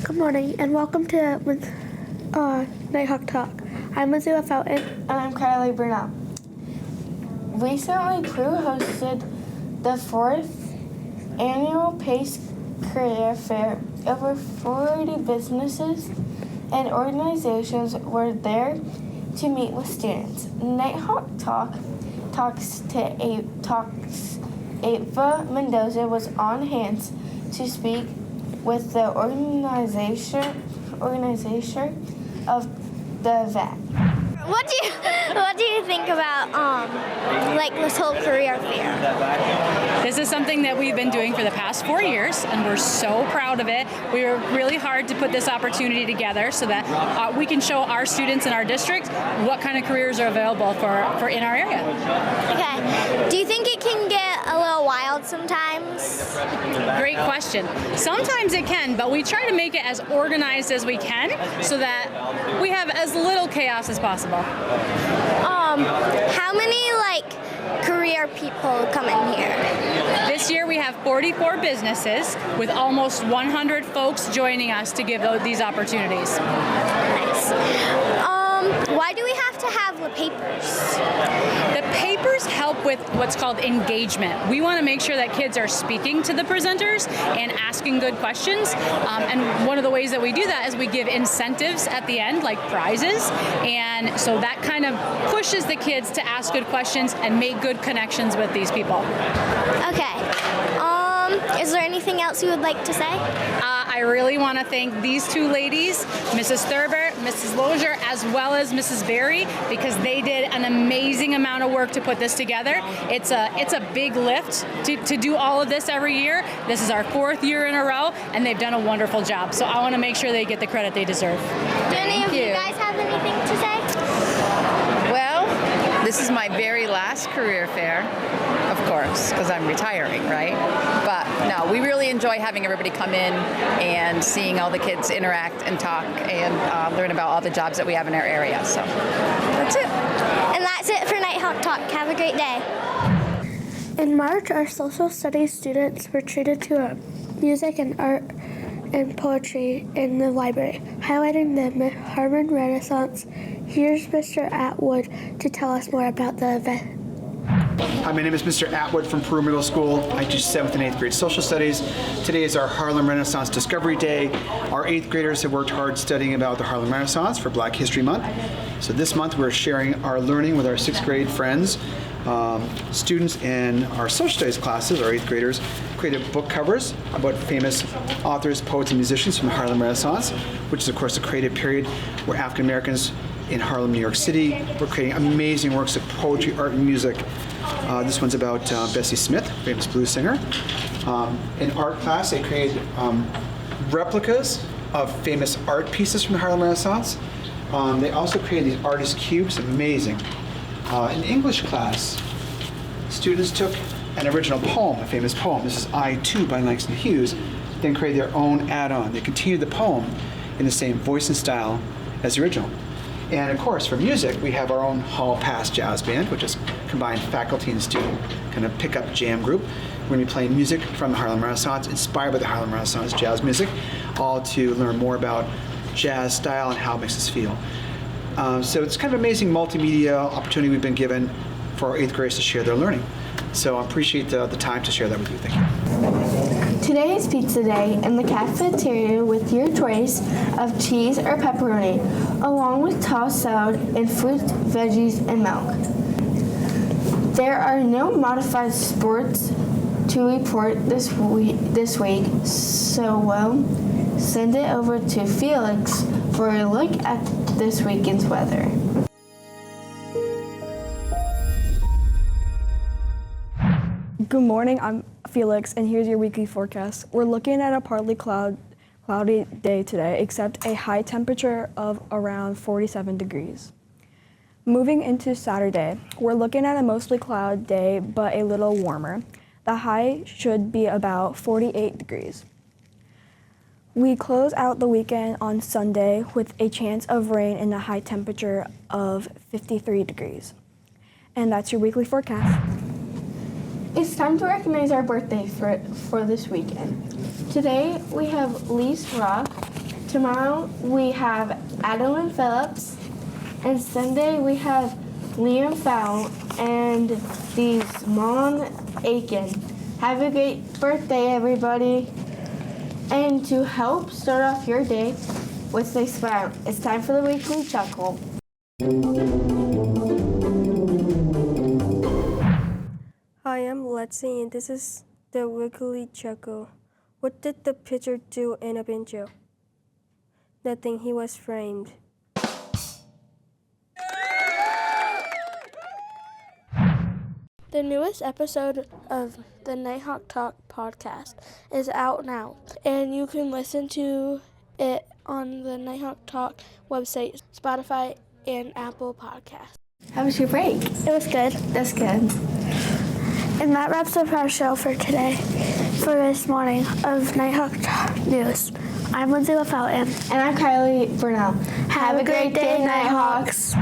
Good morning and welcome to Nighthawk Talk. I'm Azua Fountain. And I'm Kylie Burnell. Recently, Peru hosted the 4th annual PACE Career Fair. Over 40 businesses and organizations were there to meet with students. Nighthawk talks Ava Mendoza was on hand to speak with the organization of the event. What do you think about this whole career fair? This is something that we've been doing for the past 4 years, and we're so proud of it. We were really hard to put this opportunity together so that we can show our students in our district what kind of careers are available for in our area. Okay. Do you think it can get a little wild sometimes? Great question. Sometimes it can, but we try to make it as organized as we can so that we have as little chaos as possible. How many career people come in here? This year we have 44 businesses with almost 100 folks joining us to give these opportunities. Nice. Why do we have to have the papers? The papers help with what's called engagement. We want to make sure that kids are speaking to the presenters and asking good questions. And one of the ways that we do that is we give incentives at the end, like prizes. And so that kind of pushes the kids to ask good questions and make good connections with these people. Okay. Is there anything else you would like to say? I really want to thank these two ladies, Mrs. Thurber, Mrs. Lozier, as well as Mrs. Berry, because they did an amazing amount of work to put this together. It's a big lift to do all of this every year. This is our 4th year in a row, and they've done a wonderful job. So I want to make sure they get the credit they deserve. Do any of you guys have anything to say? Well, this is my very last career fair, of course, because I'm retiring, right? But no, we really enjoy having everybody come in and seeing all the kids interact and talk and learn about all the jobs that we have in our area. So that's it. And that's it for Nighthawk Talk. Have a great day. In March, our social studies students were treated to music and art and poetry in the library, highlighting the Harlem Renaissance. Here's Mr. Atwood to tell us more about the event. Hi, my name is Mr. Atwood from Peru Middle School. I teach 7th and 8th grade social studies. Today is our Harlem Renaissance Discovery Day. Our 8th graders have worked hard studying about the Harlem Renaissance for Black History Month. So this month we're sharing our learning with our 6th grade friends. Students in our social studies classes, our 8th graders, created book covers about famous authors, poets, and musicians from the Harlem Renaissance, which is of course a creative period where African Americans in Harlem, New York City were creating amazing works of poetry, art, and music. This one's about Bessie Smith, famous blues singer. In art class, they created replicas of famous art pieces from the Harlem Renaissance. They also created these artist cubes, amazing. In English class, students took an original poem, a famous poem. This is I Too by Langston Hughes, then created their own add-on. They continued the poem in the same voice and style as the original. And of course, for music, we have our own Hall Pass Jazz Band, which is combined faculty and student kind of pickup jam group. We're going to be playing music from the Harlem Renaissance, inspired by the Harlem Renaissance jazz music, all to learn more about jazz style and how it makes us feel. So it's kind of an amazing multimedia opportunity we've been given for our 8th graders to share their learning. So I appreciate the time to share that with you. Thank you. Today is pizza day in the cafeteria with your choice of cheese or pepperoni, along with tossed salad and fruit, veggies, and milk. There are no modified sports to report this week, so we'll send it over to Felix for a look at this weekend's weather. Good morning, I'm Felix, and here's your weekly forecast. We're looking at a partly cloudy day today, except a high temperature of around 47 degrees. Moving into Saturday, we're looking at a mostly cloudy day, but a little warmer. The high should be about 48 degrees. We close out the weekend on Sunday with a chance of rain and a high temperature of 53 degrees. And that's your weekly forecast. It's time to recognize our birthday for this weekend. Today we have Lise Rock, Tomorrow we have Adeline Phillips, and Sunday we have Liam Fowl and these Mom Aiken. Have a great birthday, everybody. And to help start off your day with a smile, it's time for the weekly chuckle. Hi, I'm Lexi, and this is the weekly chuckle. What did the pitcher do end up in jail? Nothing, he was framed. The newest episode of the Nighthawk Talk podcast is out now, and you can listen to it on the Nighthawk Talk website, Spotify, and Apple Podcasts. How was your break? It was good. That's good. And that wraps up our show for today, for this morning of Nighthawk News. I'm Lindsay LaFountain. And I'm Kylie Burnell. Have a great day, Nighthawks.